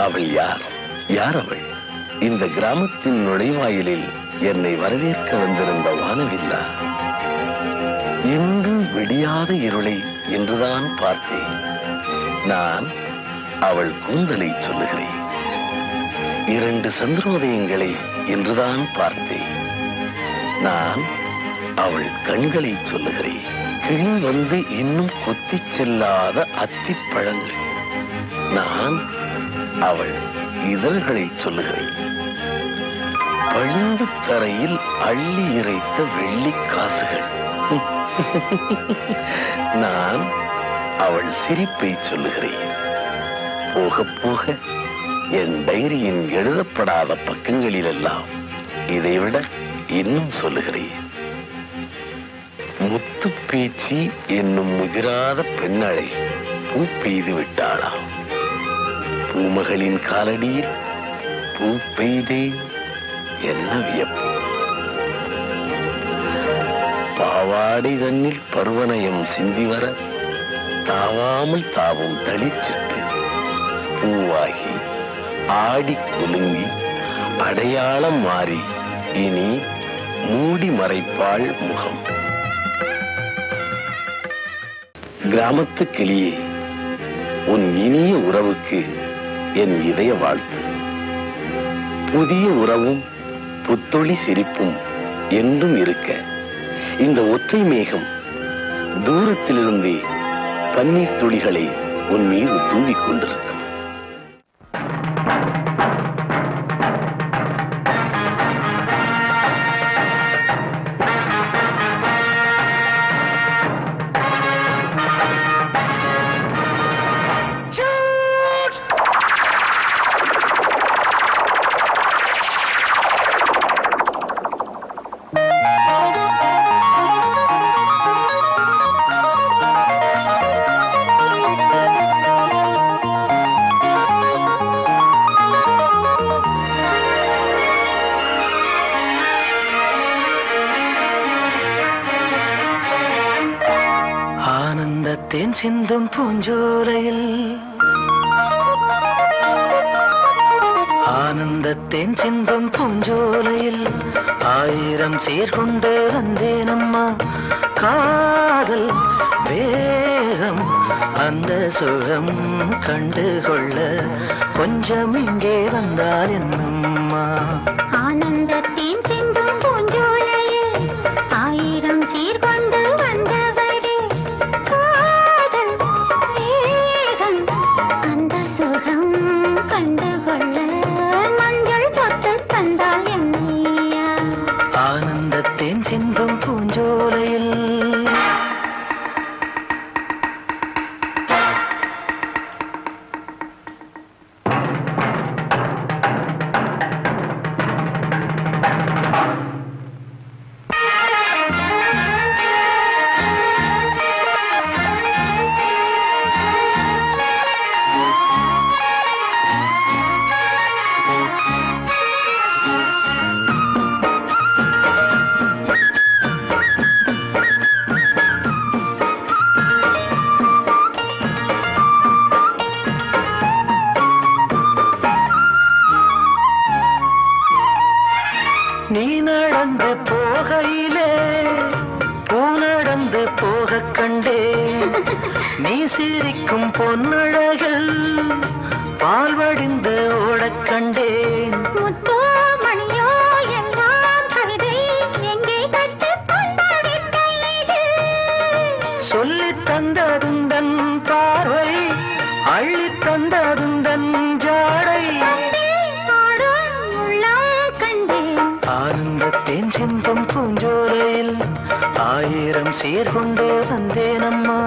அவள் யார்? யார் அவள்? இந்த கிராமத்தின் நுழைவாயிலில் என்னை வரவேற்க வந்திருந்த வானவில்லா? என்றும் விடியாத இருளை என்றுதான் பார்த்தேன். நான் அவள் கூந்தலை சொல்லுகிறேன். 2 சந்திரோதயங்களை என்றுதான் பார்த்தேன். நான் அவள் கண்களை சொல்லுகிறேன். கிளி வந்து இன்னும் கொத்திச் செல்லாத அத்திப்பழங்கள். நான் அவள் இதழ்களை சொல்லுகிறேன். பளிங்கு தரையில் அள்ளி இறைத்த வெள்ளிக் காசுகள். நான் அவள் சிரிப்பை சொல்லுகிறேன். போக போக என் டைரியின் எழுதப்படாத பக்கங்களிலெல்லாம் இதைவிட இன்னும் சொல்லுகிறேன். முத்து பேச்சி என்னும் முதிராத பெண்ணழை பூ பெய்து விட்டாளாம். பூமகளின் காலடியில் பூ பெய்தேன், என்ன வியப்பு! பாவாடை தன்னில் பருவனயம் சிந்தி வர தாவாமல் தாவும் தளிச்சிட்டு பூவாகி ஆடி குலுங்கி அடையாளம் மாறி இனி மூடி மறைப்பாள் முகம். கிராமத்து கிளியே, உன் இனிய உறவுக்கு என் இதய வாழ்த்து. புதிய உறவும் புத்தொளி சிரிப்பும் என்றும் இருக்க இந்த ஒற்றை மேகம் தூரத்திலிருந்தே பன்னீர் துளிகளை உன் மீது தூவிக் கொண்டிருக்கும். தேன் சிந்தும் பூஞ்சோலையில் ஆனந்தத்தேன் சிந்தும் பூஞ்சோலையில் 1000 சீர்கொண்டு வந்தேனம்மா. காதல் வேகம் அந்த சுகம் கண்டுகொள்ள கொஞ்சம் இங்கே வந்தால் என்னம்மா. ஆனந்தத்தேன் சிந்தும் பூஞ்சோலையில் 1000 சீர்கொண்டு ஆனந்தத்தேன் சிந்தும் பூஞ்சோலையில். நீ நடந்து போகையிலே பூ நடந்து போக கண்டேன். நீ சிரிக்கும் பொன்னழகில் பால் வடிந்து ஓடக் கண்டேன். முத்தோமணியோ எல்லாம் கவிதை எங்கே சொல்லித் தந்ததுந்தன் பார்வை அள்ளி தந்ததுந்தன் ஜாடை. ஆனந்தத்தேன் சிந்தும் பூஞ்சோலையில் 1000 சீர்கொண்டு வந்தேனம்மா.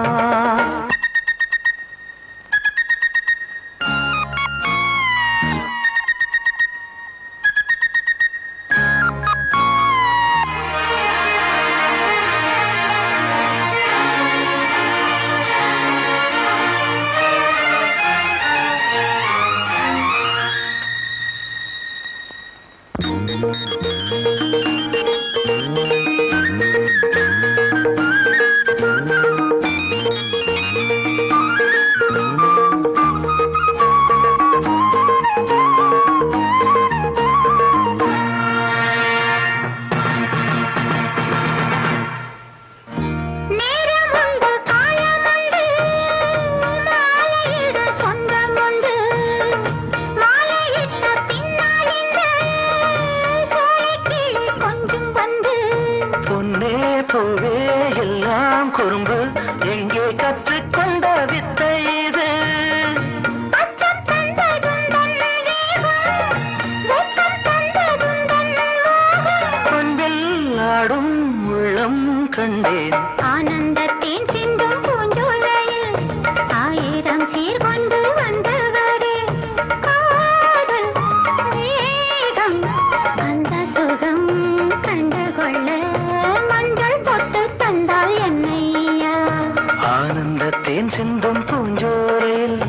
பூஞ்சோலையில்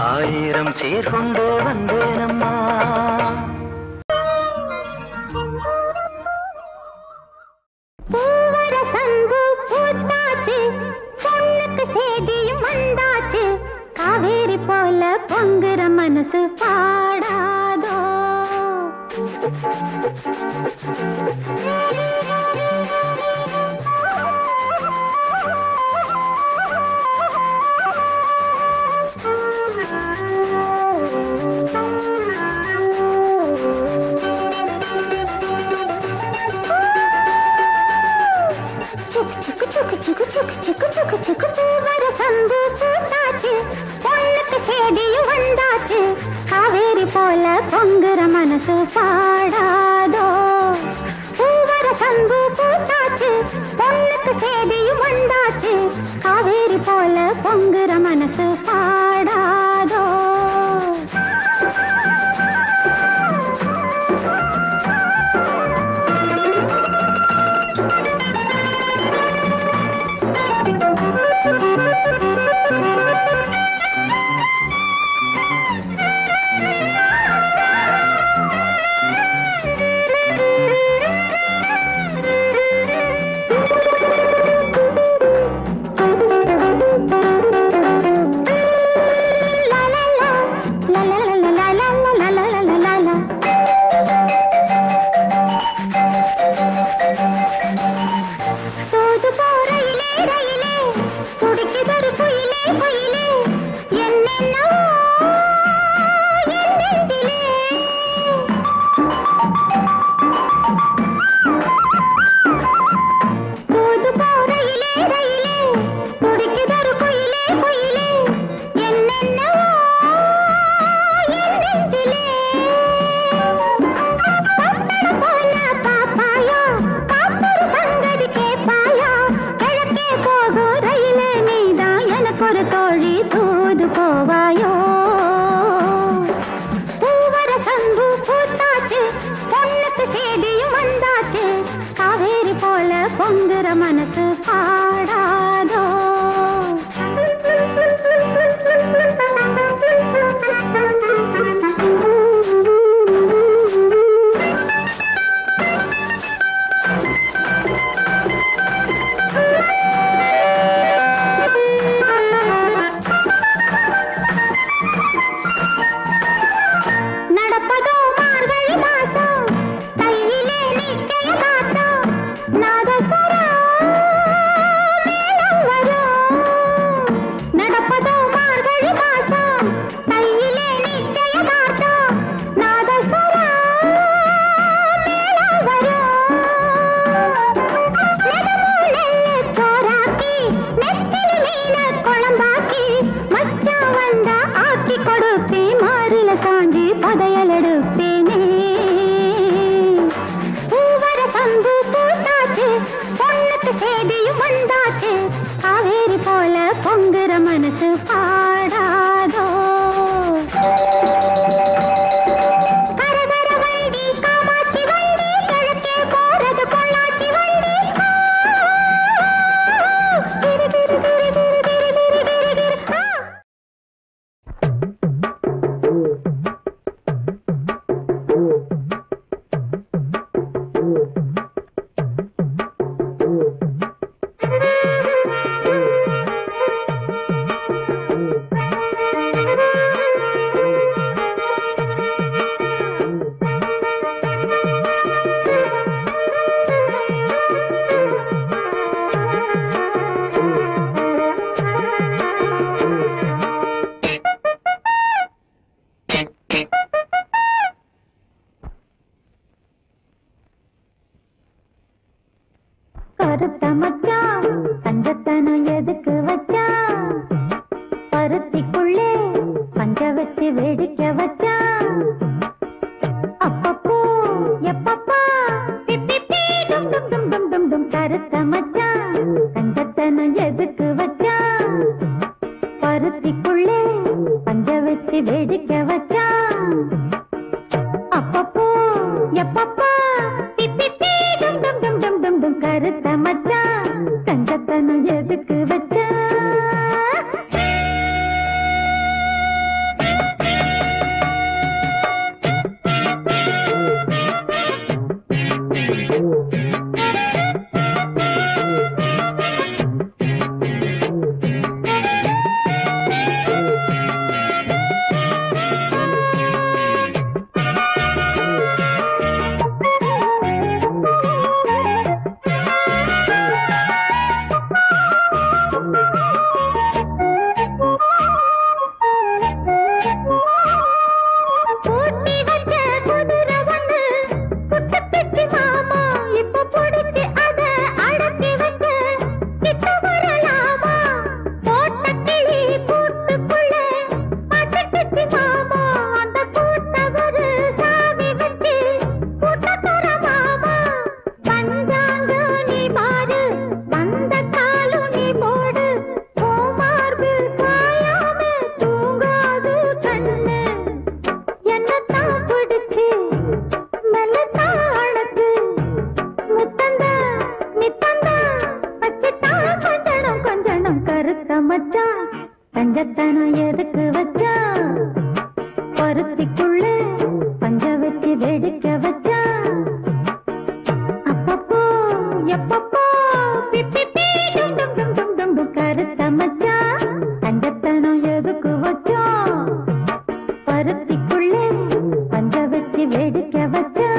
ஆயிரம் சீர்கொண்டு வந்தேனம்மா. சேதியும் வந்தாச்சு, காவேரி போல பொங்குற மனசு பாடாதோ. சேதியும் வந்தாச்சு, காவேரி போல பொங்குற மனசு பாடாதோ. பூவர சம்பு பூத்தாச்சு, பொண்ணுக்கு சேதியும் வந்தாச்சு, காவேரி போல பொங்குற மனசு பாடாதோ. பொங்குற மனசு பாடாதோ. நடப்பதோ மார்கழி மாசம், கையிலே நிச்சய காத்தம், நடப்பதோ மார்கழி மாசம், கையிலே நிச்சய காத்தம், நாதஸ்வர மேளம் வரும். நெடுமூலையை சோறாக்கி, நெத்திலி மீன குழம்பாக்கி, மச்சான் வந்தா ஆக்கி கொடுப்பேன், மாறில சாஞ்சி பதையல் எடுப்பேனே. பூவர சம்பு பூத்தாச்சு, பொண்ணுக்கு சேதியும் வந்தாச்சு, காவேரி போல பொங்குற மனசு பாடாதோ. கரகர வண்டி காமாட்சி வண்டி, கிழக்கே போறது பொள்ளாச்சி வண்டி. கிரு கிரு கிரு கிரு கிரு கிரு கிரு கிரு. கருத்த மச்சான் கஞ்சத்தனம் எதுக்கு வச்சான், பருத்திக்குள்ளே பஞ்ச வச்சு வேடிக்கை வச்சான். அப்பப்போ எப்பப்பா பிப்பி டும் டும் டும் டும் டும் டும். கருத்த மச்சான் கஞ்சத்தனம் எதுக்கு வச்சான், பருத்திக்குள்ளே பஞ்ச வச்சு வேடிக்கை வச்சான். அப்பப்போ எப்பப்பா பிப்பி டும் டும் டும் டும் டும் டும். கருத்த மச்சான் கஞ்சத்தனம் எதுக்கு வச்சான். பஞ்சத்தனம் எதுக்கு வச்சா பருத்திக்குள்ள பஞ்ச வச்சு வெடிக்க வச்சா அப்பப்போ எப்பப்போ பிப்பி டும் டும் டும் டும் டும் டும் கருத்த மச்சா பஞ்சத்தனம் எதுக்கு வச்சா பருத்திக்குள்ள பஞ்ச வச்சு வெடிக்க வச்சா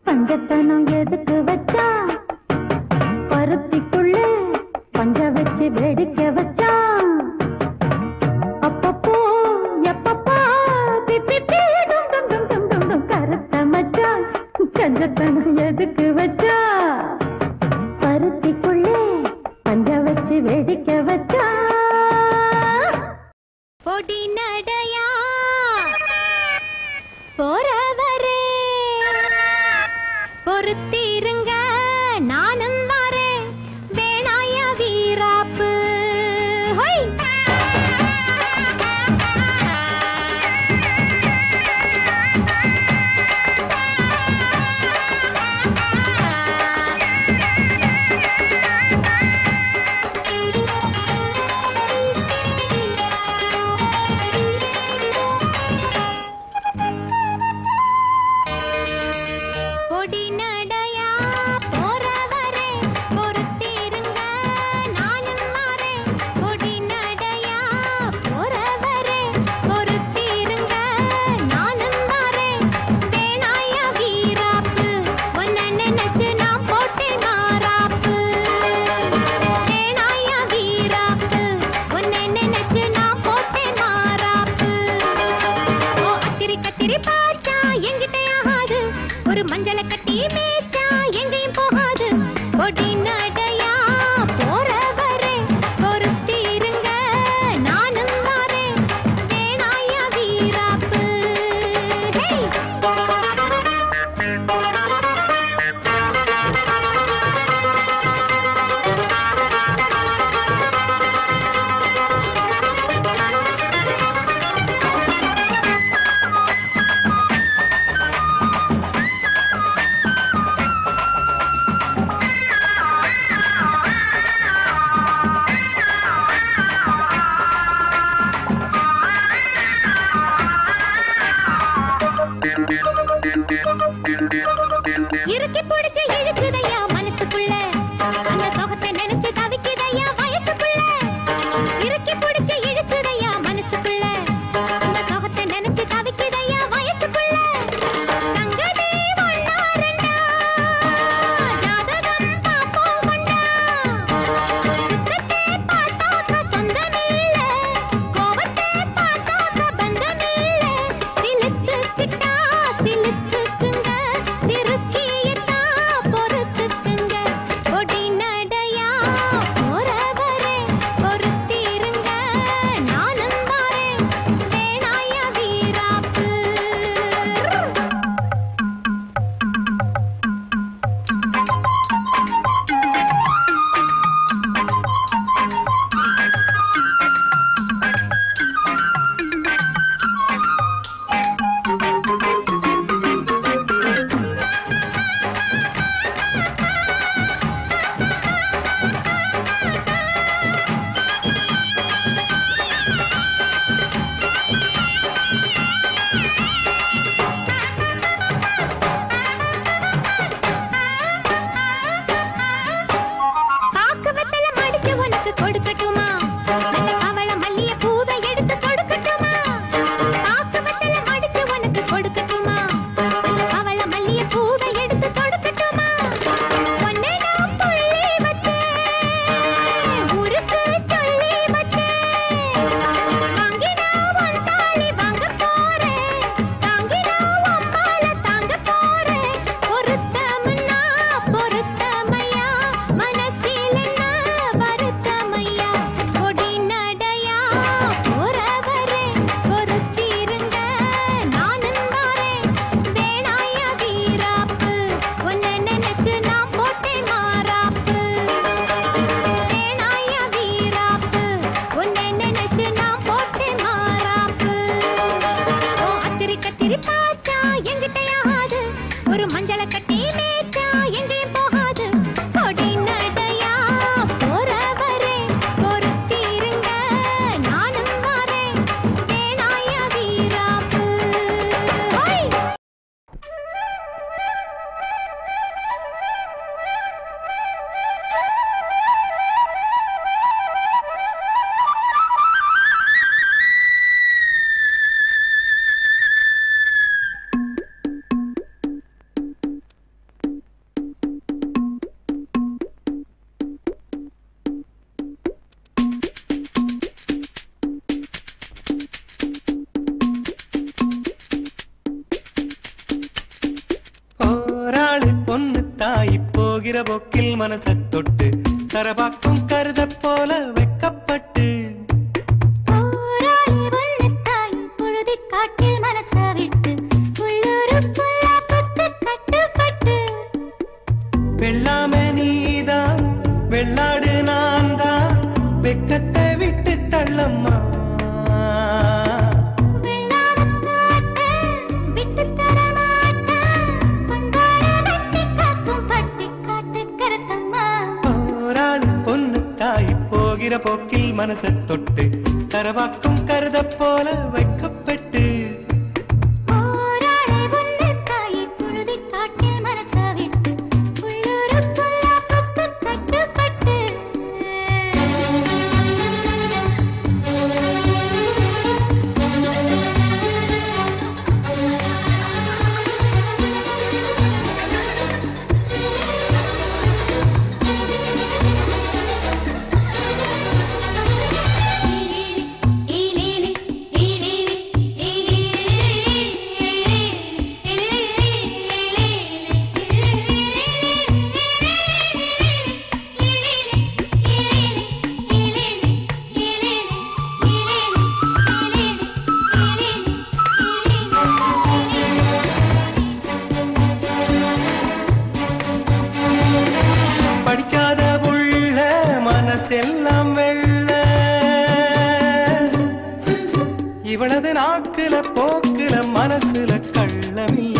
பஞ்சத்தனம் எதுக்கு வச்சா தாய் போகிற போக்கில் மனசை தொட்டு கரபாக்கும் கருத போல வெக்கப்பட்டு காட்டில் மனசை விட்டு உள்ளூருக்குள்ள பத்து கட்டுப்பட்டு வெள்ளாம நீதான் வெள்ளாடு நான் தான் வெக்கத்தை விட்டு தள்ளம்மா போகிற போக்கில் மனசை தொட்டு கரவாக்கும் கருத போல வைக்கப்பட்டு இவளது நாக்குல போக்குல மனசுல கள்ளமில்ல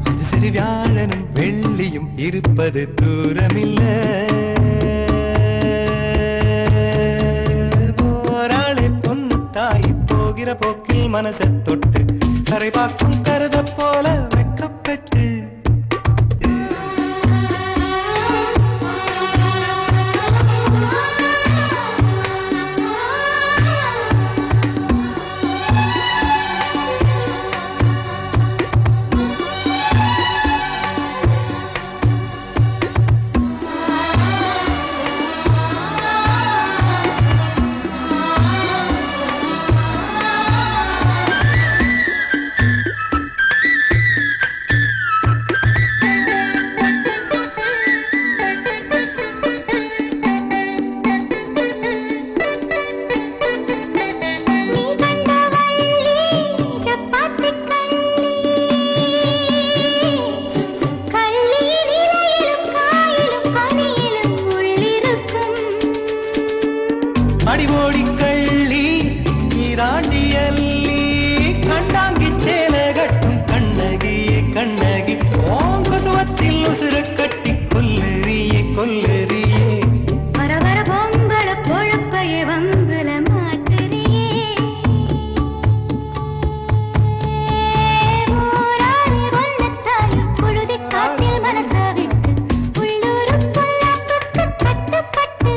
அது சரி வியாழனும் வெள்ளியும் இருப்பது தூரமில்ல போக்கில் மனசை தொட்டு கரை பார்க்கும் கருத போல வெக்கப்பட்டு அடிவோடி கள்ளி நீராண்டியல்லி கண்டாங்கி சேல கட்டும் கண்ணகியே கண்ணகி ஓங்குசுவத்தில் உசுர கட்டி கொல்லறியே கொல்லறியே வர வர பொம்பள பொழப்பையே வம்புல மாட்டுறியே ஊராரி ஒன்னத்தாய் பொழுதி காட்டில் மனசா விட்டு உள்ளூருக்குள்ள பத்து கட்டுப்பட்டு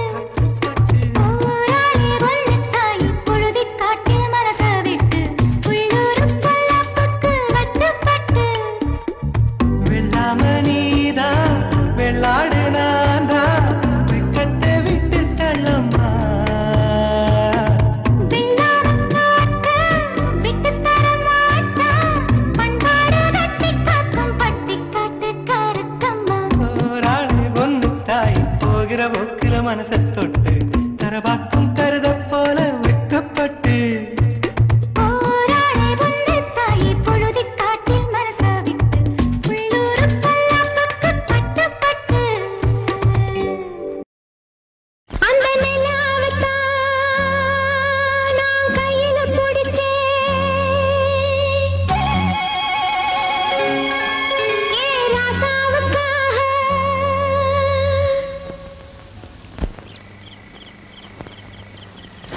போக்கில மனசை தொட்டு கரபாக்கும் கருத போல வெக்கப்பட்டு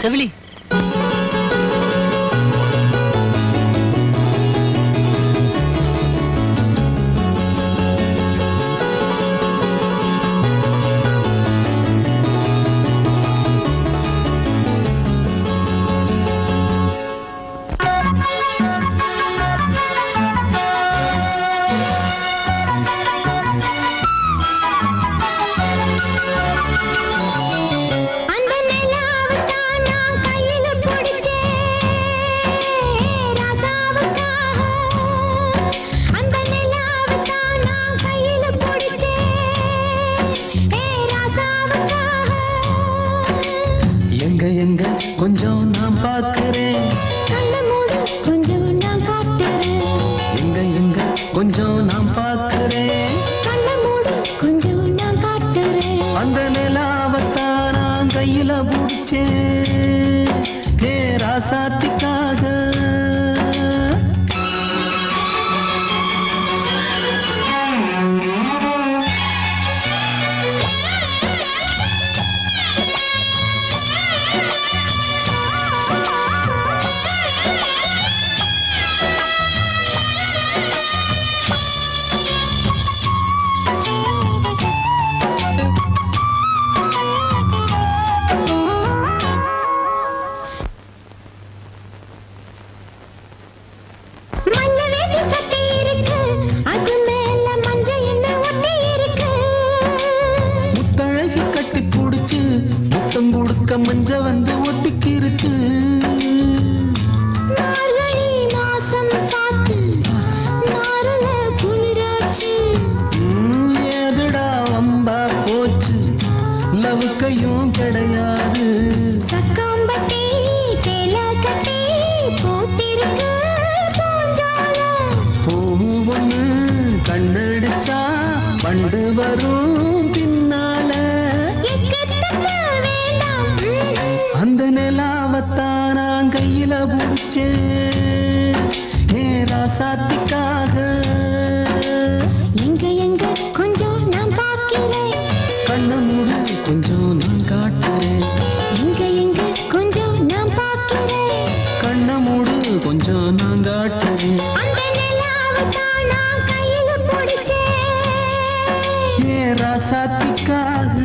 செவிலி கொஞ்சம் நான் பார்க்கிறேன், கொஞ்சம் நான் காட்டுறேன். எங்க எங்க கொஞ்சம் நான் பார்க்கிறேன், கொஞ்சம் நான் காட்டுறேன். அந்த நிலாவத்தான் நான் கையில பிடிச்சேன், ஏ ராசாத்திக்காக. மஞ்ச வந்து ஒட்டிக்கிருச்சு, மார்கழி மாசம் பார்த்து மாறல குளிராச்சு. ஏதுடா வம்பா போச்சு, லவுக்கையும் கிடையாது. சக்காம்பட்டி சேல கட்டி போத்திருக்கு பூஞ்சால. பூ ஒண்ணு கண்ணடிச்சா பண்டு வரும் பின்னால. அந்த நிலாவத்தான் நான் கையில பிடிச்சேன், ஏ ராசாத்திக்காக. எங்க எங்க கொஞ்சம் நான் பார்க்கிறேன், கண்ண மூடு கொஞ்சம் நான் காட்டுறேன். எங்க எங்க கொஞ்சம் நான் பார்க்கிறேன், கண்ண மூடு கொஞ்சம் நான் காட்டுறேன். அந்த நிலாவத்தான் நான் கையில பிடிச்சேன், ஏ ராசாத்திக்காக.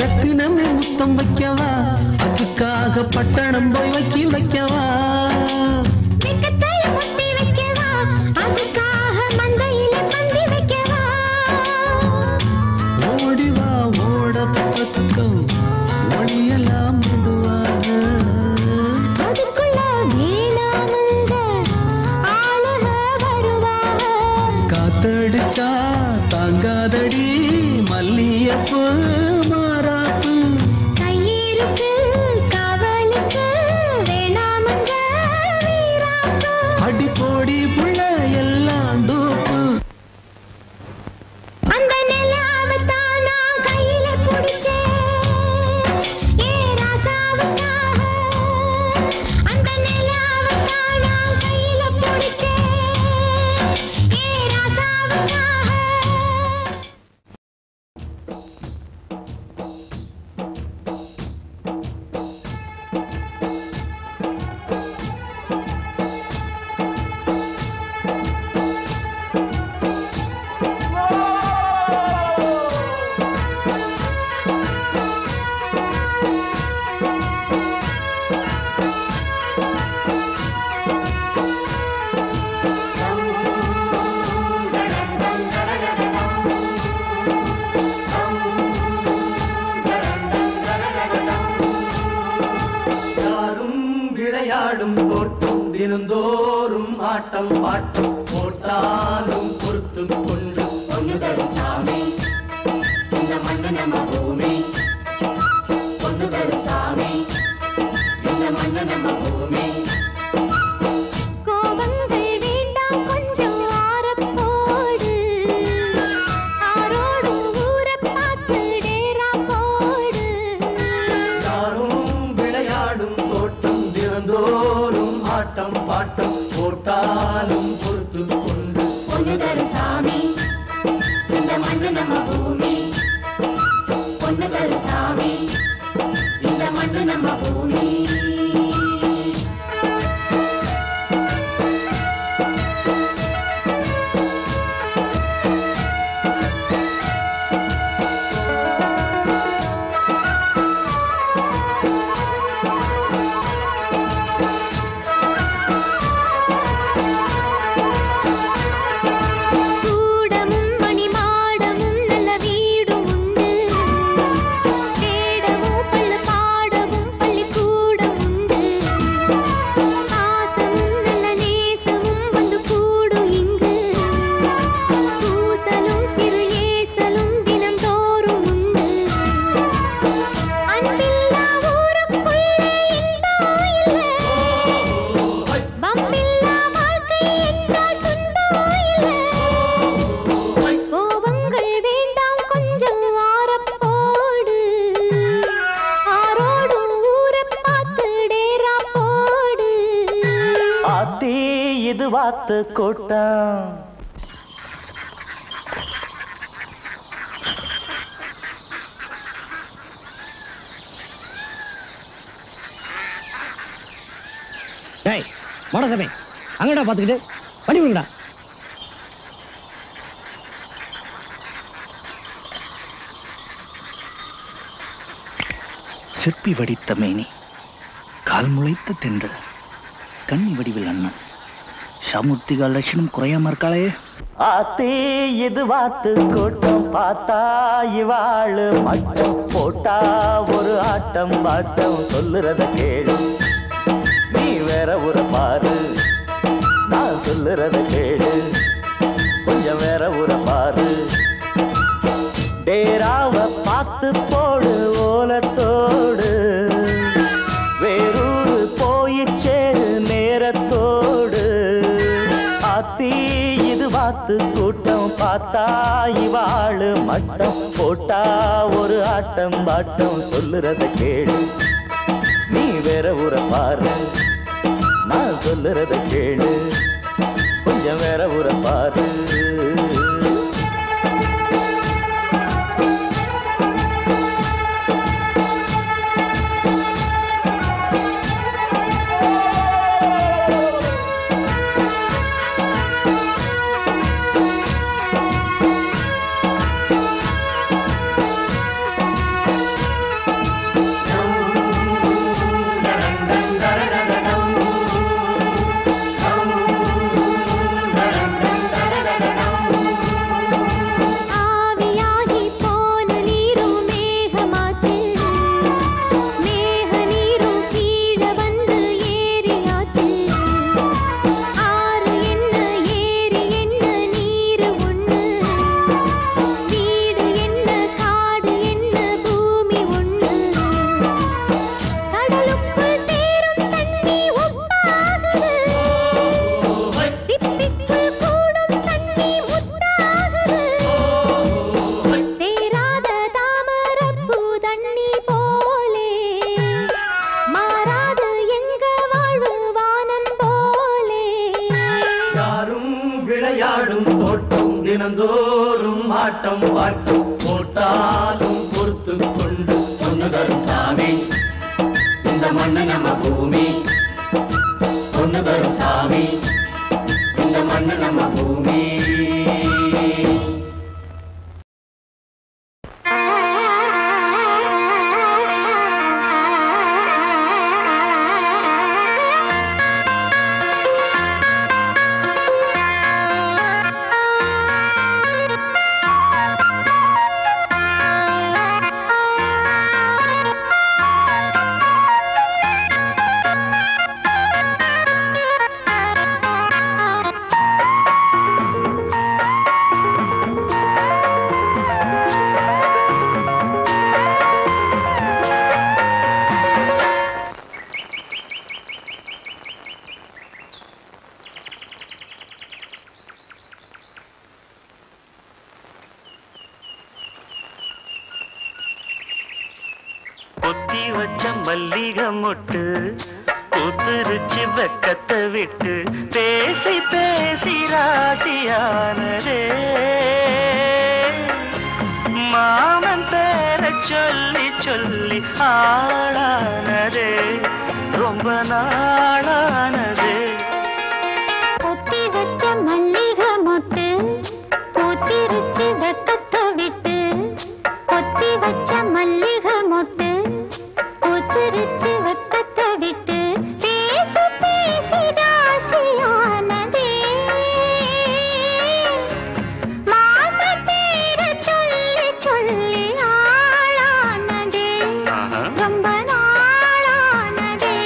ரத்தினமே முத்தம் வைக்கவா, அதுக்காக பட்டணம் போய் வைக்கவா. வெக்கத்தைய முட்டி வைக்கவா, அதுக்காக மந்தையில பந்தி வைக்கவா. ஓடிவா ஓட பக்கம் ஒளியலாம் மெதுவாக, அதுக்குள்ள வேணாமங்க ஆளுக வருவாக. காத்தடிச்சா தாங்காதடி மல்லியப்பு மாறாப்பு. கையிருக்கு காவலுக்கு வேணாமங்க வீராப்பு. அடி போடி புள்ள எல்லாம் டூப்பு. அந்த நிலாவத்தான் நான் கையில பிடிச்சேன், ஏ ராசாவுக்காக. அந்த நிலாவத்தான் நான் கையில பிடிச்சேன், ஏ ராசாவுக்காக. விளையாடும் தோட்டம் தினந்தோறும் ஆட்டம் பாட்டம் போட்டாலும் பொறுத்து கொண்டு பொண்ணு தரும் சாமி இந்த மண்ணு நம்ம பூமி. பொண்ணு தரும் சாமி இந்த மண்ணு நம்ம பூமி. கோபங்கள் வேண்டாம் கொஞ்சம் ஆரப்போடு, ஆரோடு ஊரை பார்த்து டேரா போடு. யாரும் விளையாடும் தோட்டம் தினந்தோறும் ஆட்டம் பாட்டம் போட்டாலும் பொறுத்து கொண்டு பொண்ணு தரும் சாமி மண்ணு நம்ம பூமி பொண்ணு தரும் சாமி இந்த மண்ணு நம்ம பூமி வாத்து கூட்டம் டேய் மோடசமே அங்கடா பாத்துக்கிட்டு படி விடுடா. சிற்பி வடித்த மேனி, கால் முளைத்த தென்றல், கண்ணி வடிவில் அண்ணன், சாமூர்த்திகா லட்சணம் குறையாம இருக்காளே. ஆத்தே இது வாத்து கூட்டம், பார்த்தா இவாளு மட்டம், போட்டா ஒரு ஆட்டம் பாட்டம், சொல்லுறத கேளு நீ வேற ஒரு பாரு, நான் சொல்லுறத கேளு கொஞ்சம் வேற ஒரு பாரு. டேராவ பார்த்து போடு ஓலத்தோடு, வேறூரு போய் சேரு நேரத்தோடு. ஆத்தி இது வாத்து கூட்டம், பார்த்தா இவாளு மட்டம், போட்டா ஒரு ஆட்டம் பாட்டம், சொல்லுறத கேளு நீ வேற ஊர பாரு, நான் சொல்லுறத கேளு கொஞ்சம் வேற ஊர பாரு. தினந்தோறும் ஆட்டம் பாட்டம் போட்டாலும் பொறுத்து கொண்டு பொண்ணு தரும் சாமி இந்த மண்ணு நம்ம பூமி பொண்ணு தரும் சாமி இந்த மண்ணு நம்ம பூமி. பொத்தி வச்ச மல்லிகை மொட்டு பூத்துருச்சு வெக்கத்தை விட்டு, பேசி பேசி ராசியானதே சொல்லி சொல்லி ஆளானதே ரொம்ப நாளானதே. பொத்தி வச்ச மல்லிகை மொட்டு பூத்திருச்சு வெக்கத்தை விட்டு. பொத்தி வச்ச மல்லிகை மொட்டு பூத்திருச்சு வெக்கத்தை விட்டு. பேசி பேசி ராசியானதே மாம பேர சொல்லி சொல்லி ஆளானதே ரொம்ப நாளானதே.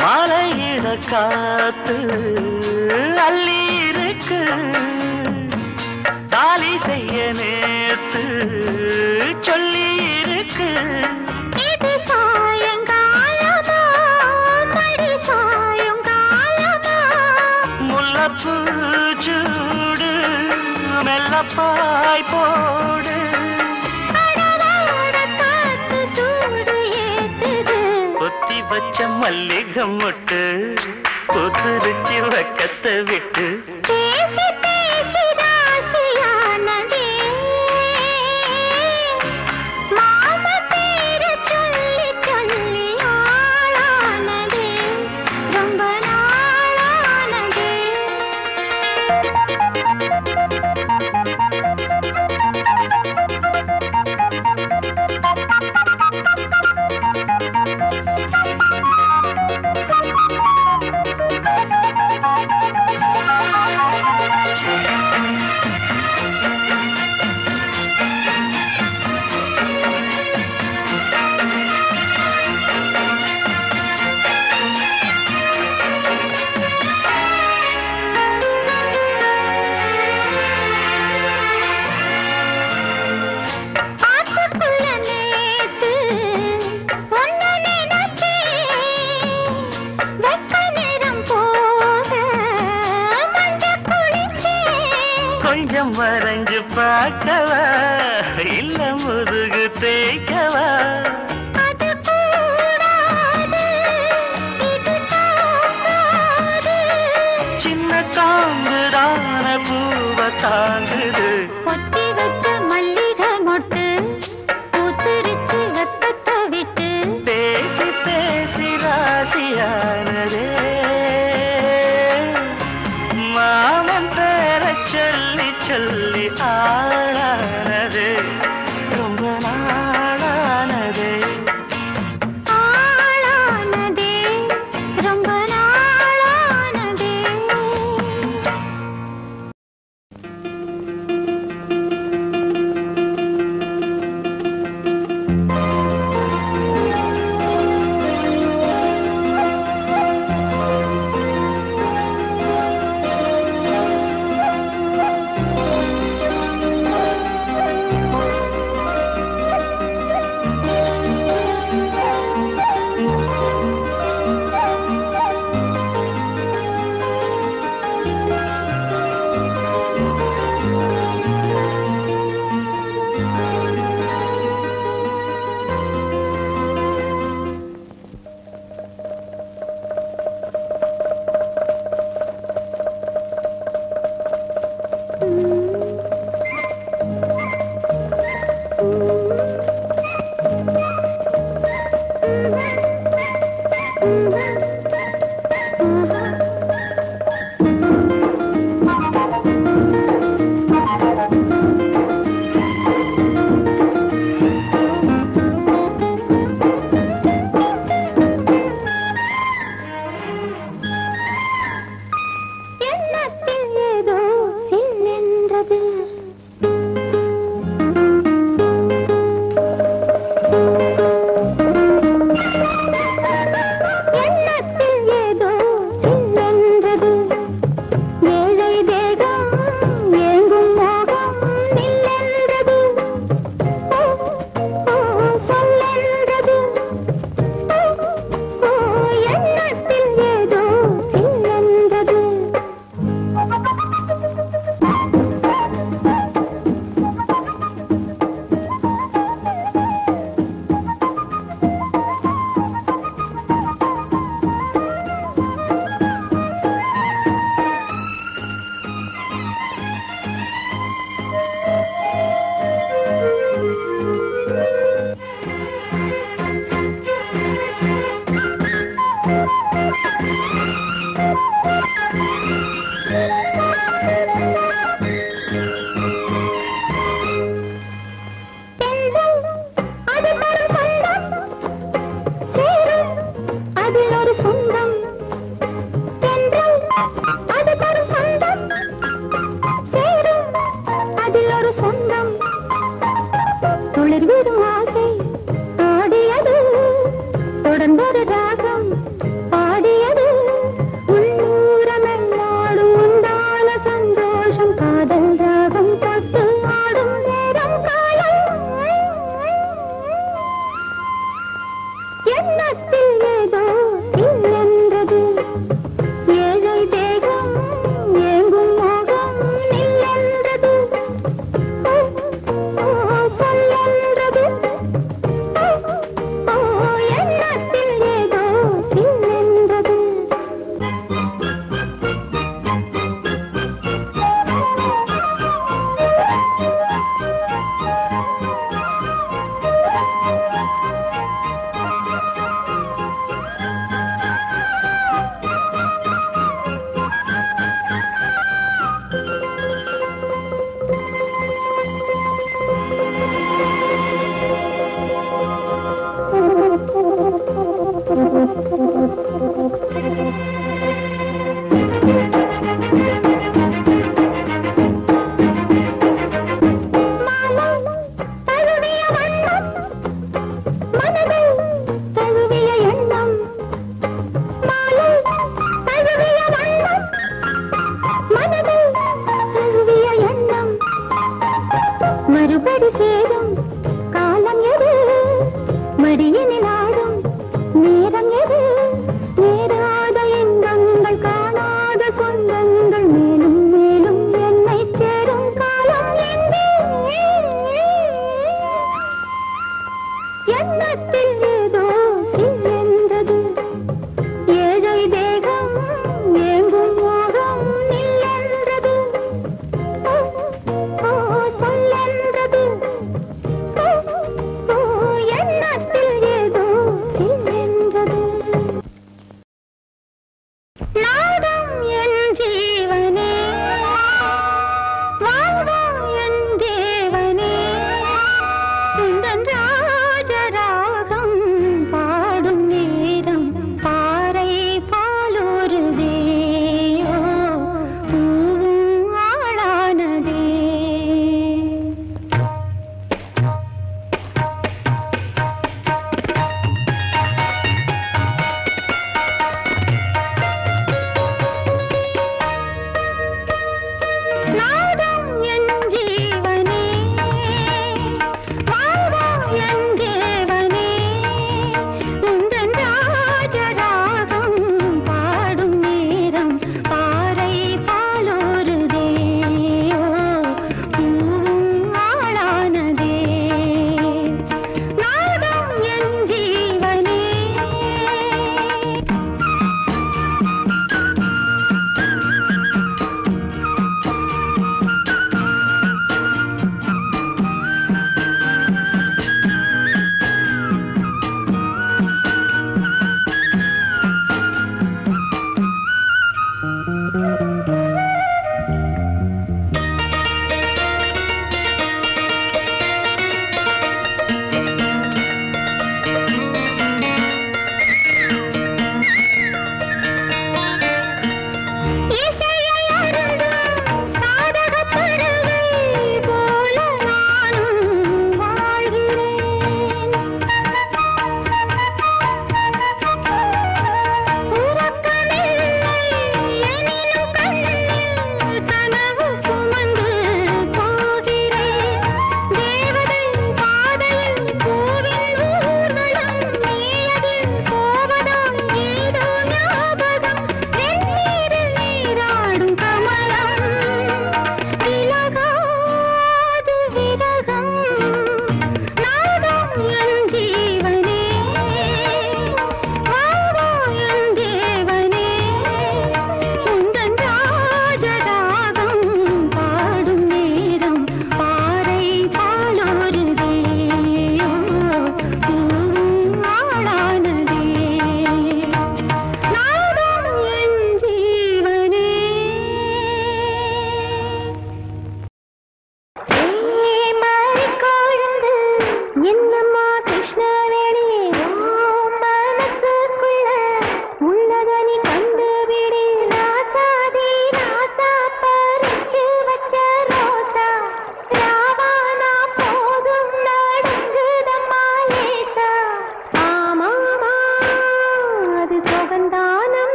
மாலையிட காத்து அள்ளி இருக்கு தாலி செய்ய நேத்து சொல்லி இருக்கு. இது சாயங்காலமா மடி சாயங்காலமா முல்லப்பூ சூடு மெல்லப்பாய் போடு. அடவாட காத்து சூடு ஏத்துது. பொத்தி வச்ச மல்லிகை மொட்டு பூத்திருச்சு வெக்கத்தை விட்டு. பேசி பேசி ராசியானதே மாம பேர சொல்லி சொல்லி ஆளானதே ரொம்ப நாளானதே. ஆத்துக்குள்ள நேத்து ஒன்னு நினைச்சேன். வெக்க நேரம் போக மஞ்ச குளிச்சேன். கொஞ்சம் வரைஞ்சு பார்க்கவா இல்ல முதுகு தேய்க்கவா. அது கூடாது இது தாங்காது. சின்ன காம்புதான பூவ தாங்குது. பொத்தி வச்ச மல்லிகை மொட்டு பூத்திருச்சு வெக்கத்தை விட்டு. பேசி பேசி ராசியானதே மாமன் பேர சொல்லி சொல்லி ஆளானதே ரொம்ப நாளானதே. ஆளானதே ரொம்ப நாளானதே.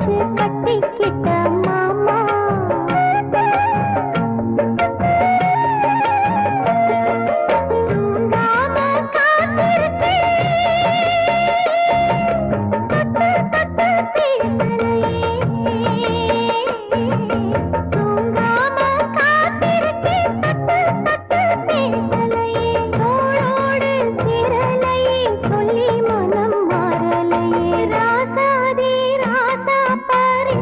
வச்சு கட்டிக்கிட்ட மாமா தூங்காம காத்திருக்கேன் தூங்காம காத்திருக்கேன் பேசலையே தோளோடு சிரலையே சொல்லி மனம் மாறலையே ராசாதி ராசா பாரி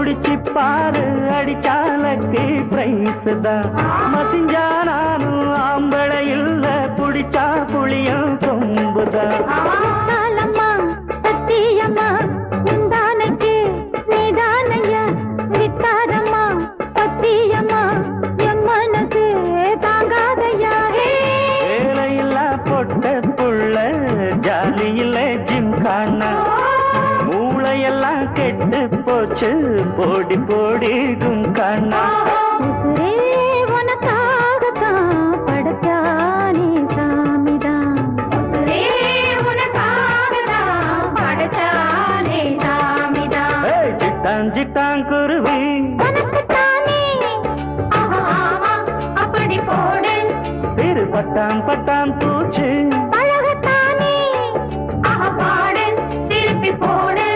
குடிச்சு பாரு அடிச்சாலக்கு பிரைஸ் தான். மசிஞ்சா நானும் ஆம்பளை இல்ல புடிச்சா புளியும் கொம்புதான். காலம்மா சத்தியம்மா முந்தானைக்கு நீதானையா வித்தாரம்மா பத்தியம்மா என் மனசு தாங்காதையா. வேலையில்லா பொட்ட புள்ள ஜாலியில ஜிம் காணா. மூளையெல்லாம் கெட்டு போச்சு போடி போடி குங்கானா. உசுரே உனக்காகத்தான் படைச்சானே சாமிதான். உசுரே உனக்காகத்தான் படைச்சானே சாமிதான். சிட்டான் சிட்டான் குருவி உனக்குத்தானே ஆமா அப்படி போடு. சிறு பட்டான் பட்டான் பூச்சி பழகத்தானே பாடு திருப்பி போடு.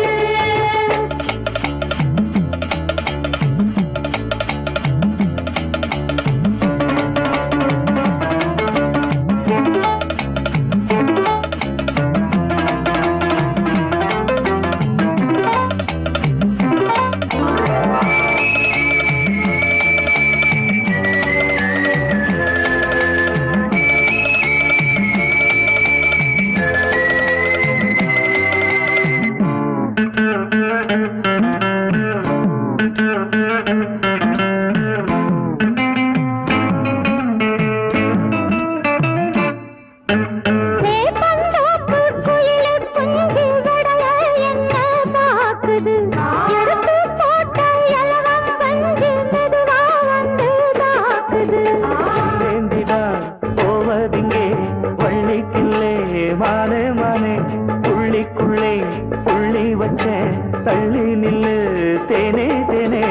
தள்ளி நில்லு தேனே தேனே.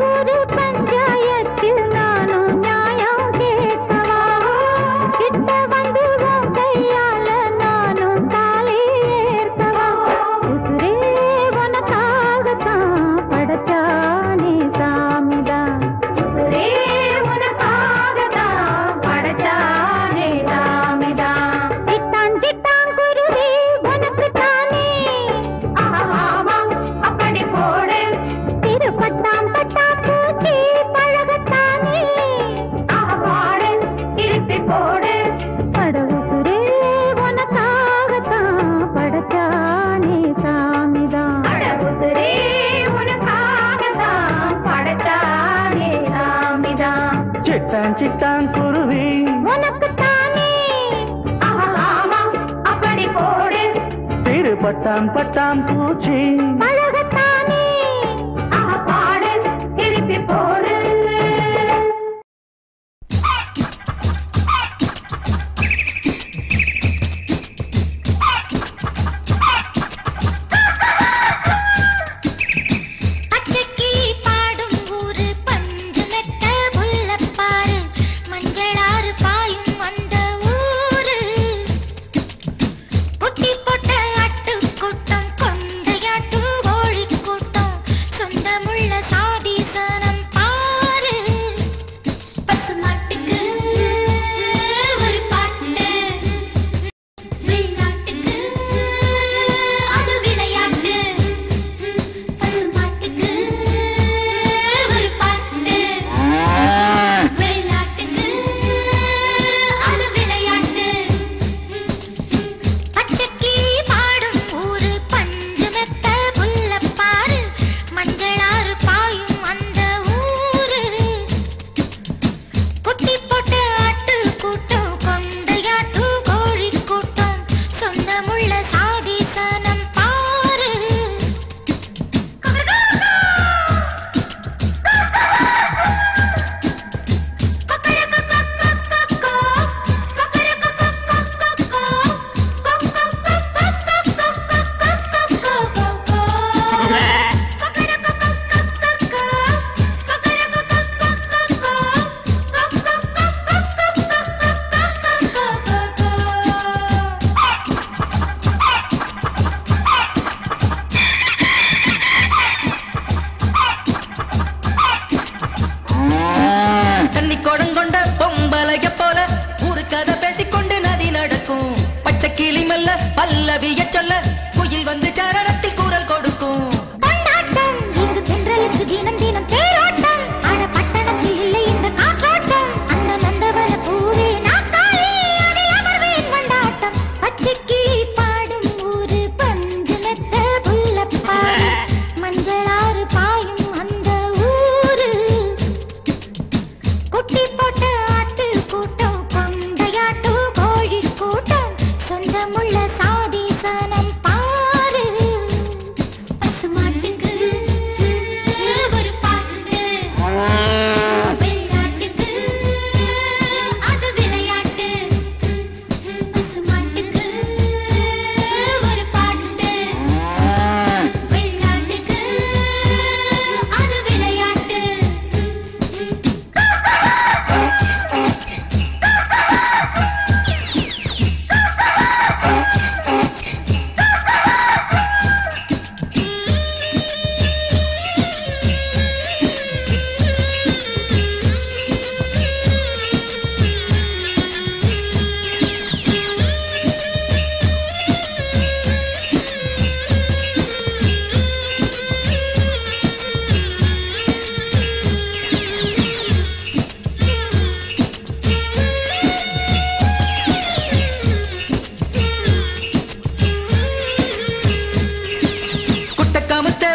ஒரு பஞ்சாயத்தில் நானும் நியாயம் கேட்கவா. கிட்ட வந்து கையால நானும் தாலி ஏற்கவா. உசுரே உனக்காகத்தான் படைச்சானே சாமிதான். உசுரே உனக்காகத்தான் படைச்சானே சாமிதான். சிட்டான் சிட்டான் குருவி உனக்கு தானே அப்படி போடு. சிறு பட்டாம் பட்டாம் பூச்சி பழகத்தானே பாடு திருப்பி போடு. கடவுசுரே உனக்காகத்தான் படைச்சானே சாமிதான். கடவுசுரே உனக்காகத்தான் படைச்சானே சாமிதான். சிட்டான் சிட்டான் குருவி உனக்குத்தானே ஆமா அப்படி போடு. சிறு பட்டான் பட்டான் பூச்சி பழகத்தானே பாடு திருப்பி போடு. பச்சைக்கிளி பாடும் ஊரு பஞ்சு மெத்த முல்லப்பாரு மஞ்சளாறு பாயும் அந்த ஊரு. குட்டி போட்ட அட்டு கூட்டம் கொண்டையாட்டு கோழி கூட்டம் சொந்தமுள்ள சாதீசனம் பாரு. பசுமாட்டுக்கு ஒரு பாட்டு வெளிநாட்டுக்கு அது விளையாட்டு. பசுமாட்டுக்கு ஒரு பாட்டு வெளிநாட்டுக்கு அது விளையாட்டு. பச்சைக்கிளி பாடும் ஊரு பஞ்சு மெத்த முல்லப்பாரு மஞ்சளாறு பாயும் அந்த ஊரு. குட்டி போட்ட ஆட்டு கூட்டம் கொண்டையாட்டு கோழி கூட்டம் சொந்தமுள்ள சாதீசனம் பாரு. தண்ணி கொடங்கொண்ட பொம்பளைய போல ஊரு கதை பேசிக்கொண்டு நதி நடக்கும். பச்சை கிளி மெல்ல பல்லவிய சொல்ல குயில் வந்து சரணத்தில் குரல் கொடுக்கும். கொண்டாட்டம் இங்கு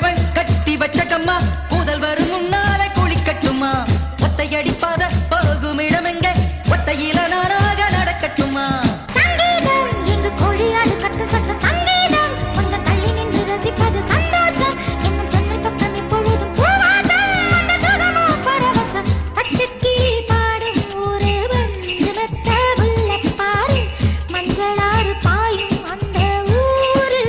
ஆண்டவன் கட்டி வச்ச கம்மா கூதல் வரும் முன்னாலே குளிக்கட்டுமா ஒத்தையடிப்பாத போகும் இடமெங்க ஒத்தையில நானாக நடக்கட்டுமா சங்கீதம் எங்க கோழியாடு கத்த சத்த சங்கீதம் கொஞ்சம் தள்ளி நின்று ரசிப்பது சந்தோஷம் எங்கள் ஜன்னல் பக்கம் எப்பொழுதும் பூவாசம் அந்த சுகமோ பரவசம் பச்சைக்கிளி பாடும் ஊரு வந்து மெத்த புல்லப்பாரு மஞ்சளாறு பாயும் அந்த ஊரு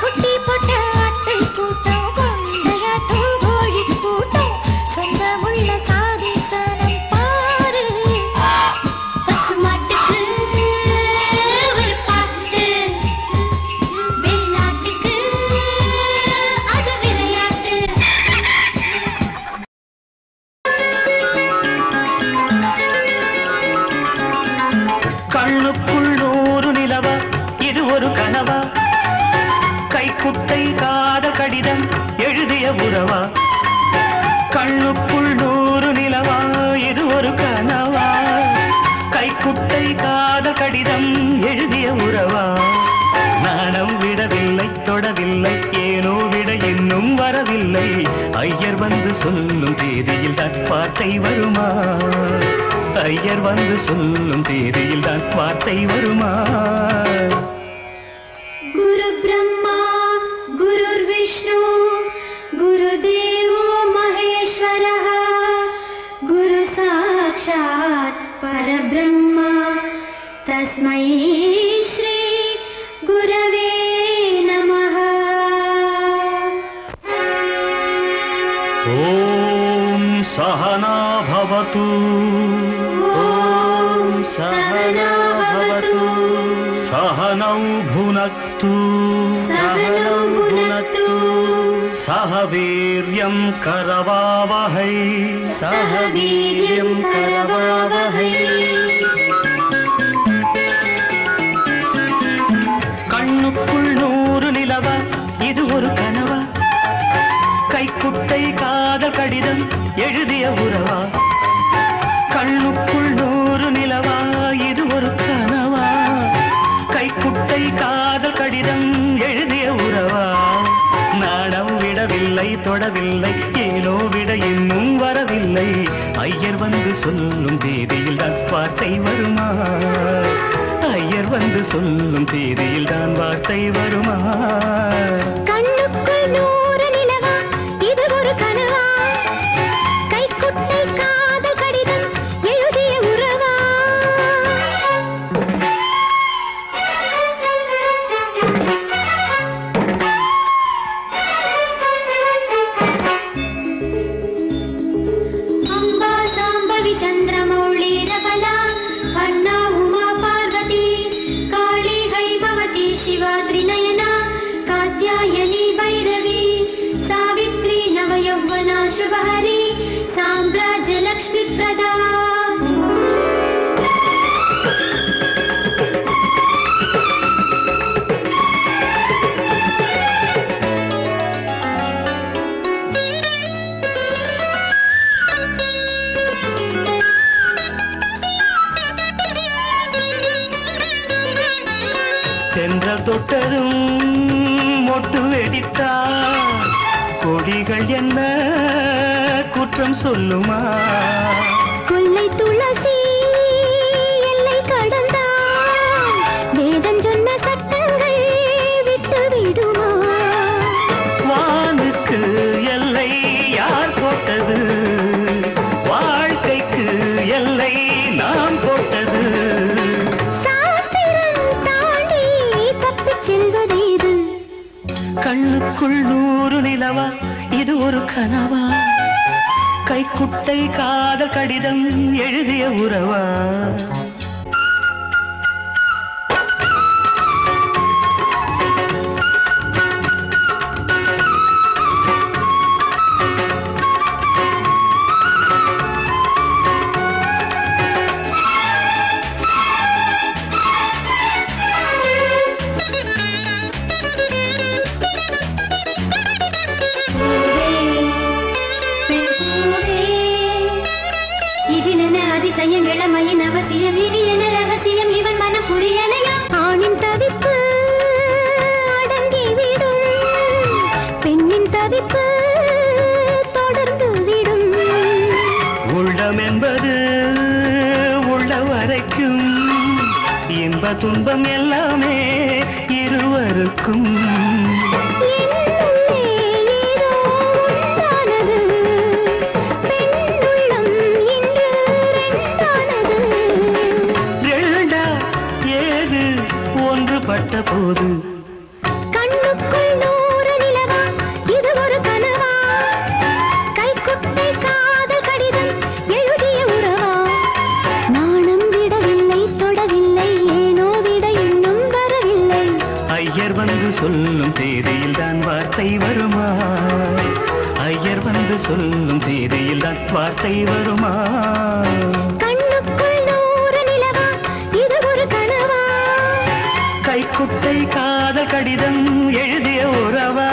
குட்டி போட்ட ஆட்டு கூட்டம் கொண்டையாட்டு கோழி கூட்டம் சொந்தமுள்ள சாதி சனம் பாரு பசுமாட்டுக்கு ஒரு பாட்டு வெள்ளாட்டுக்கு அது விளையாட்டு கண்ணுக்குள் 100 நிலவா இது ஒரு கனவா கைக்குட்டை காதல் கடிதம் எழுதிய உறவா கண்ணுக்குள் 100 நிலவா இது ஒரு கனவா கைக்குட்டை காதல் கடிதம் எழுதிய உறவா நாணம் விடவில்லை தொடவில்லை ஏனோ விட இன்னும் வரவில்லை ஐயர் வந்து சொல்லும் தேதியில் தான் வார்த்தை வருமா ஐயர் வந்து சொல்லும் தேதியில் தான் வார்த்தை வருமா குரு பிரம்மா குருர் விஷ்ணு குருதேவோ மகேஸ்வரः குரு சாக்ஷாத் பரபிரம்மா தஸ்மை ஸ்ரீ குரவே நமः ஓம் சஹனா பவது ஓம் சஹனா பவது சஹனௌ புனக்து சஹனௌ புனக்து சஹ வீர்யம் கரவாவஹை சஹ வீர்யம் கரவாவஹை கண்ணுக்குள் 100 நிலவா இது ஒரு கனவா கைக்குட்டை காதல் கடிதம் எழுதிய உறவா கண்ணுக்குள் 100 நிலவா இது ஒரு கனவா கைக்குட்டை காதல் கடிதம் எழுதிய உறவா நாணம் விடவில்லை தொடவில்லை ஏனோ விட இன்னும் வரவில்லை ஐயர் வந்து சொல்லும் தேதியில் தான் வார்த்தை வருமா ஐயர் வந்து சொல்லும் தேதியில் தான் வார்த்தை வருமா கண்ணுக்குள் 100 நிலவா இது ஒரு கனவா கைக்குட்டை காதல் கடிதம் எழுதிய உறவா அம்பா சாம்பவி சந்திரமௌளி ரபலா அண்ணா உமா பார்வதி காளி ஹைபவதி சிவா த்ரிநயனா காத்யாயனி பைரவி சாவித்ரி நவயௌவனா சுபஹரி சாம்ராஜ்ய லக்ஷ்மி பிரதா தென்றல் தொட்டதும் மொட்டு வெடித்தா கொடிகள் என்ன குற்றம் சொல்லுமா கொல்லை துளசி எல்லை கடந்தான் வேதம் சொன்ன சட்டங்கள் விட்டு விடுமா வானுக்கு எல்லை யார் போட்டது வாழ்க்கைக்கு எல்லை நாம் போட்டது சாஸ்திரம் தாண்டி தப்பிச் செல்வதேது கண்ணுக்குள் 100 நிலவா இது ஒரு கனவா கைக்குட்டை காதல் கடிதம் எழுதிய உறவா அதிசயம் இளமையின் அவசியம் இது என ரகசியம் இவன் மனம் புரியலையா ஆணின் தவிப்பு அடங்கிவிடும் துன்பம் எல்லாமே இருவருக்கும். ரெண்டா ஏது ஒன்றுபட்ட போது கண்ணுக்குள் நூறு நிலவா இது ஒரு கனவா கைக்குட்டை காதல் கடிதம் எழுதிய உறவா நாணம் விடவில்லை தொடவில்லை ஏனோ விட இன்னும் வரவில்லை. ஐயர் வந்து சொல்லும் தேதியில் தான் வார்த்தை வருமா? ஐயர் வந்து சொல்லும் தேதியில் தான் வார்த்தை வருமா? கண்ணுக்குள் நூறு நிலவா இது ஒரு கனவா கைக்குட்டை காதல் கடிதம் எழுதிய உறவா?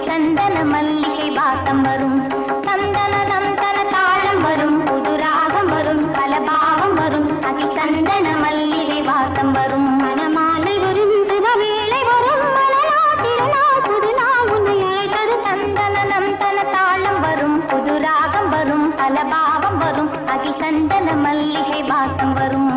சந்தன மல்லிகை வாசம் வரும் சந்தனம் தன தாளம் வரும் புது ராகம் வரும் பல பாவம் வரும் அதில் சந்தன மல்லிகை வாசம் வரும் மணமாலை வரும் சுபவேளை வரும் மலரா திருநாள் புது நாள் உன்னை அழைத்தது சந்தனம் தன தாளம் வரும் புது ராகம் வரும் பல பாவம் வரும் அதில் சந்தன மல்லிகை வாசம் வரும்.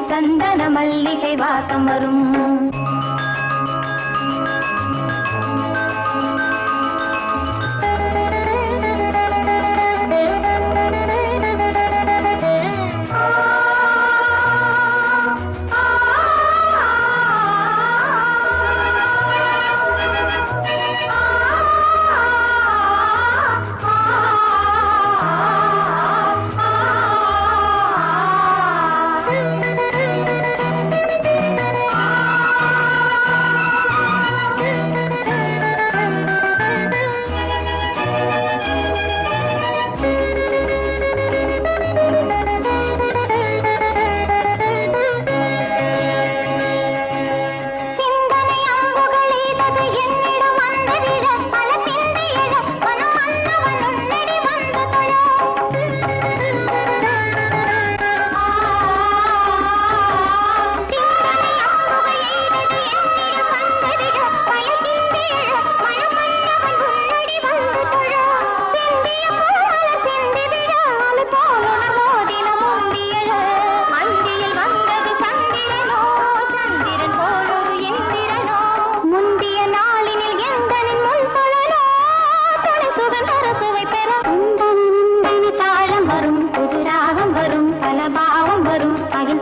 சந்தன மல்லிகை வாசம் வரும்.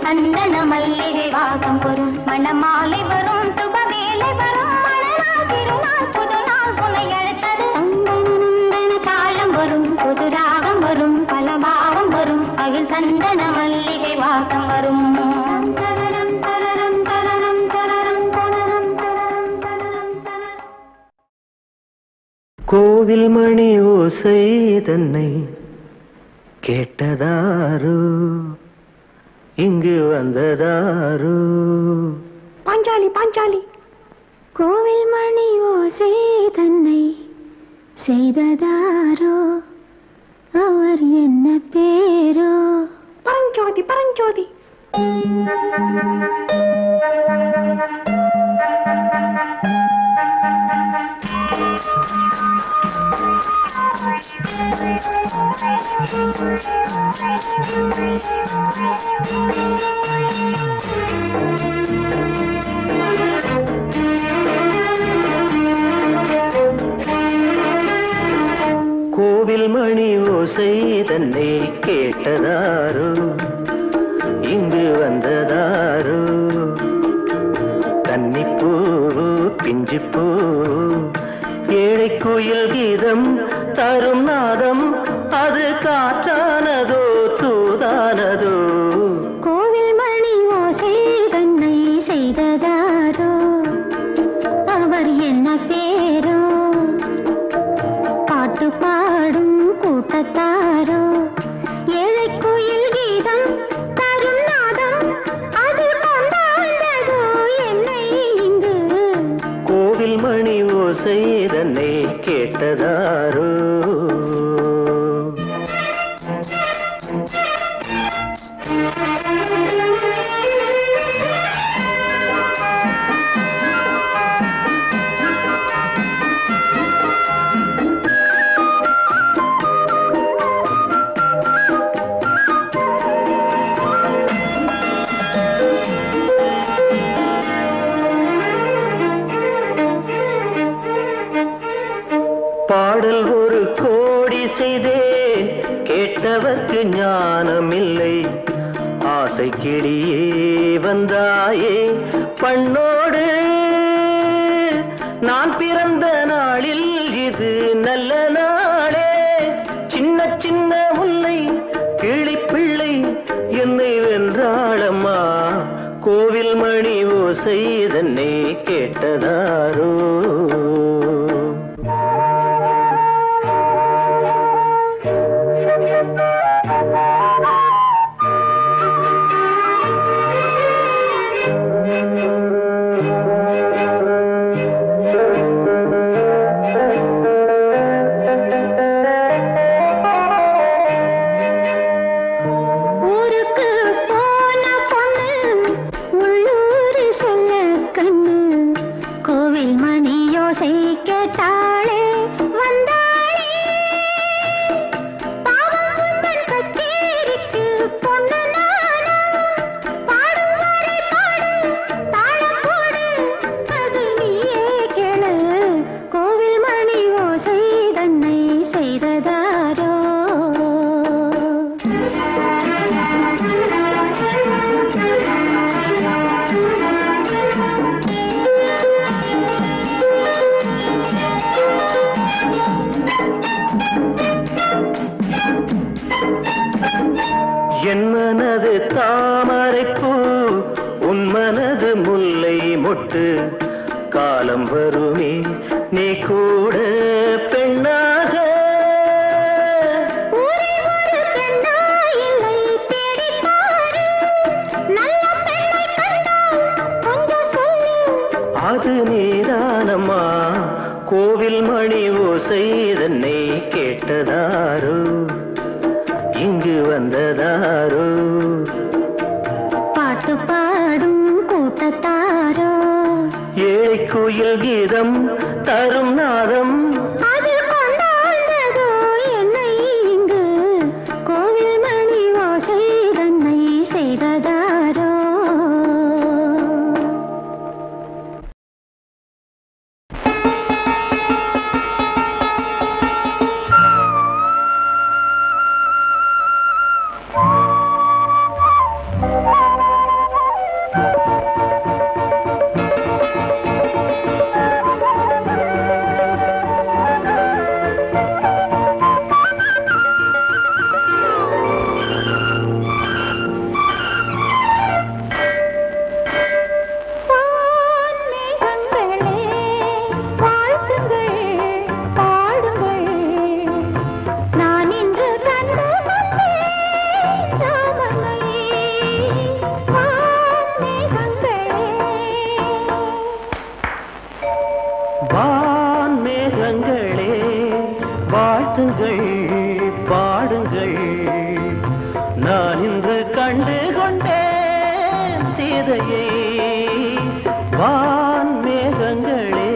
சந்தன மல்லிகை வாசம் வரும் மணமாலை வரும் சுபவேளை வரும் மலரால் திருநாள் புது நாள் உன்னை அழைத்தது சந்தன நந்தன தாளம் வரும் புது ராகம் வரும் பல பாவம் கோவில் மணி ஓசை தன்னை கேட்டதாரு இங்கு வந்ததாரு பாஞ்சாலி பாஞ்சாலி கோவில் மணி ஓசை தன்னை செய்ததாரோ அவர் என்ன பேரோ பரஞ்சோதி பரஞ்சோதி கோவில் மணி ஓசை தன்னை கேட்டதாரோ இங்கு வந்ததாரோ கன்னிப்பூ பிஞ்சிப்பூ ஏழை கோயில் கீதம் தரும் நாதம் அது காற்றானதோ தூதானதோ கோவில் மணி ஓசை தன்னை செய்ததாரோ அவர் என்ன பேரோ பாட்டு பாடும் கூட்டத்தாரோ ஏழை கோயில் கீதம் தரும் நாதம் அது கொண்டாண்டதோ என்னை இங்கு கோவில் மணி ஓசை தன்னை கேட்டதாரோ பாடல் ஒரு கோடி செய்தே கேட்டவர்க்கு ஞானமில்லை ஆசை கிளியே வந்தாயே பண்ணோடு நான் பிறந்த நாளில் இது நல்ல நாளே சின்ன சின்ன முல்லை கிளிப்பிள்ளை என்னை வென்றாளம்மா கோவில் மணி ஓசை தன்னை கேட்டதாரோ என் மனது தாமரைப்பூ உன் மனது முல்லை மொட்டு காலம் வருமே நீ கூட பெண்ணாக அது நீதானம்மா கோவில் மணி ஓசை தன்னை கேட்டதாரோ இங்கு வந்ததாரோ பாட்டு பாடும் கூட்டத்தாரோ ஏழை கோயில் கீதம் தரும் நாதம் அது கொண்டாண்டதோ என்னை இங்கு கோவில் மணி ஓசை தன்னை செய்ததாரோ வான் மேகங்களே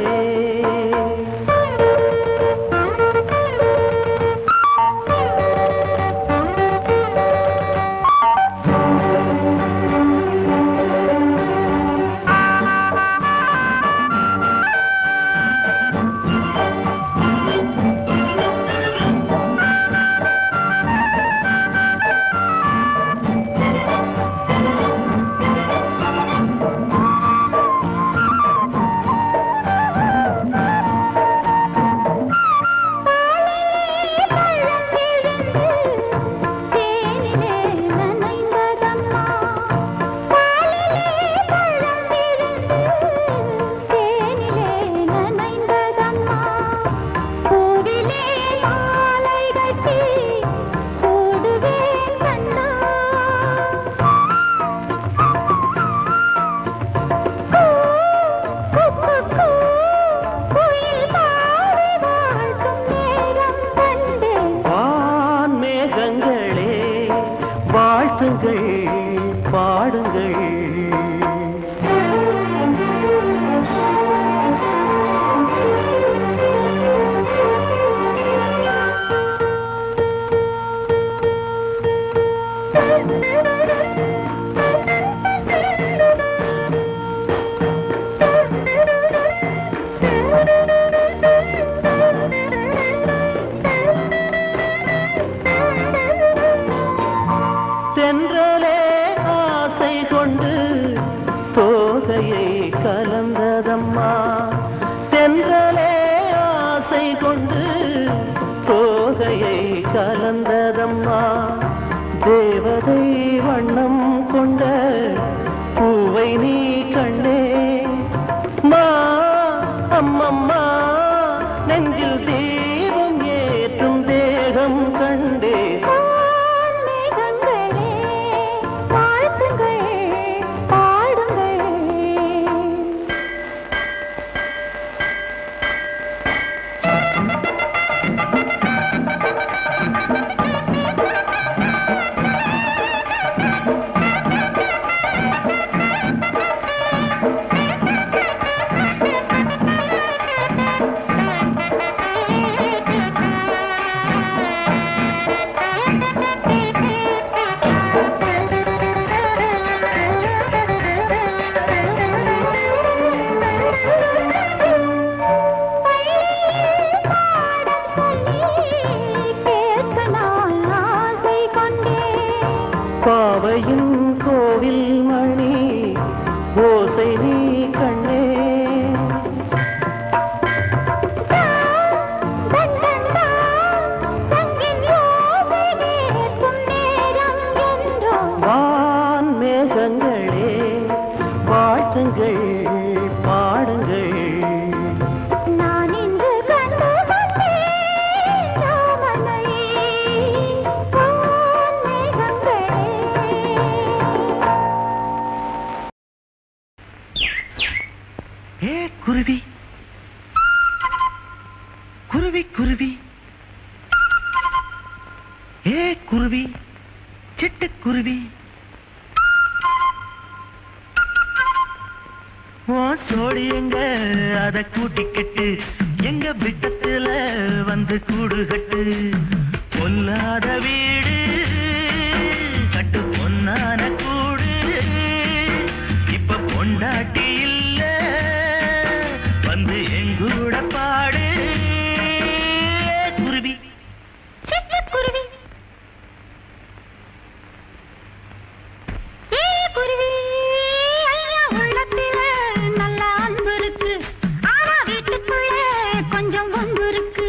கொஞ்சம் ஒன்று இருக்கு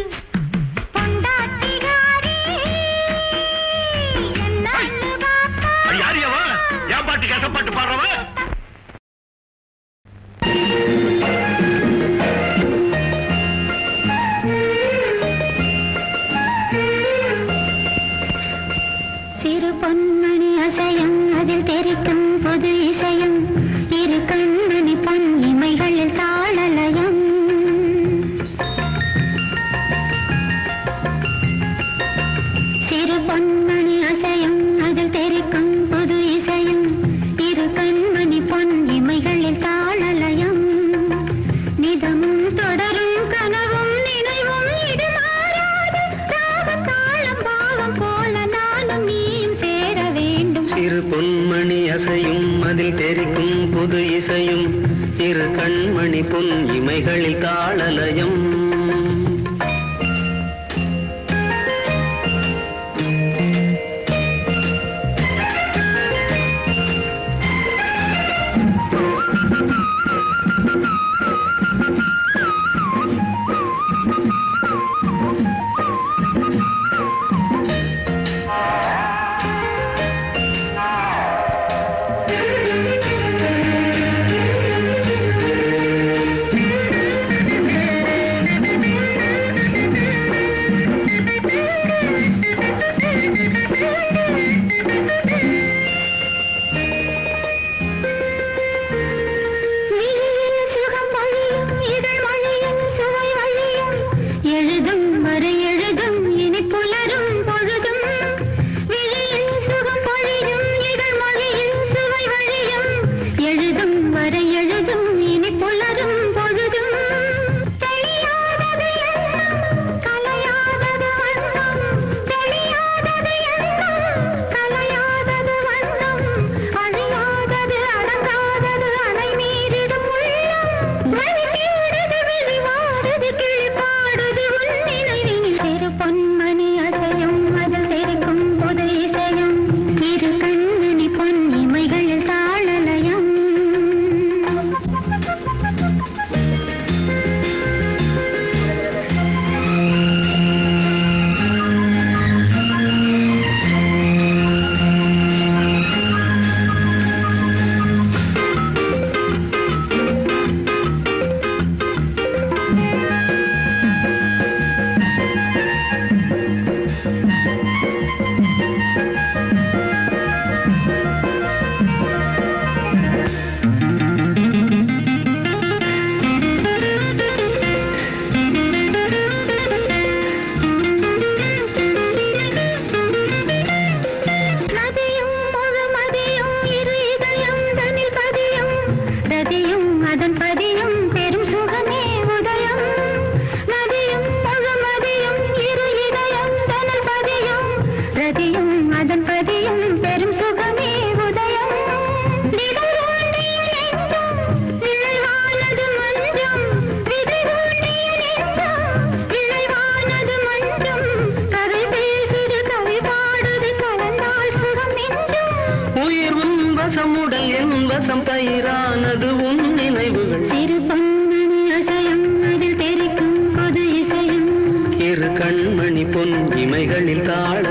பொண்டாட்டிகாரி இரு கண்மணி பொன் இமைகளில் தாளலயம். தயிரானது உன் நினைவுகள் சிறு பொன்மணி அசையும் அதில் தெரிக்கும் பொது இசையும் இரு கண்மணி பொன் இமைகளில் தாழ